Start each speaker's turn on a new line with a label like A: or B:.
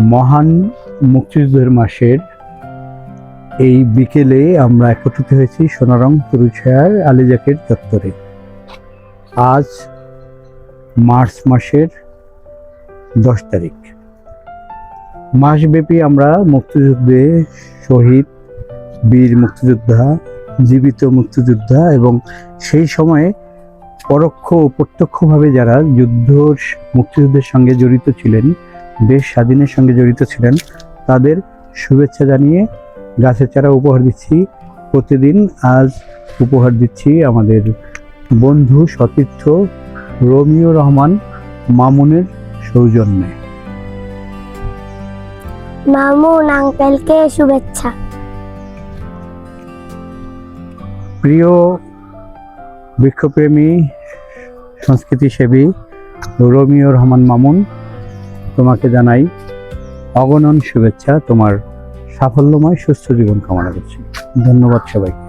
A: মহান মুক্তিযুদ্ধের মাসের এই বিকেলে আমরা একত্রিত হয়েছি সোনারং তুরুছায়ার আলীজাকের চত্বরে। আজ মার্চ মাসের 10 তারিখ। মাসব্যাপী আমরা মুক্তিযুদ্ধে শহীদ, বীর মুক্তিযোদ্ধা, জীবিত মুক্তিযোদ্ধা এবং সেই সময়ে পরোক্ষ ও প্রত্যক্ষভাবে যারা মুক্তিযুদ্ধের সঙ্গে জড়িত ছিলেন, দেশ স্বাধীনের সঙ্গে জড়িত ছিলেন, তাদের শুভেচ্ছা জানিয়ে গাছের চারা উপহার দিচ্ছি। প্রতিদিন আজ উপহার দিচ্ছি আমাদের বন্ধু সতীর্থ রোমিও রহমান মামুনের সৌজন্যে।
B: মামুন আঙ্কেলকে শুভেচ্ছা।
A: প্রিয় বৃক্ষপ্রেমী, সংস্কৃতিসেবী রোমিও রহমান মামুন, তোমাকে জানাই অগণন শুভেচ্ছা। তোমার সাফল্যময় সুস্থ জীবন কামনা করছি। ধন্যবাদ সবাইকে।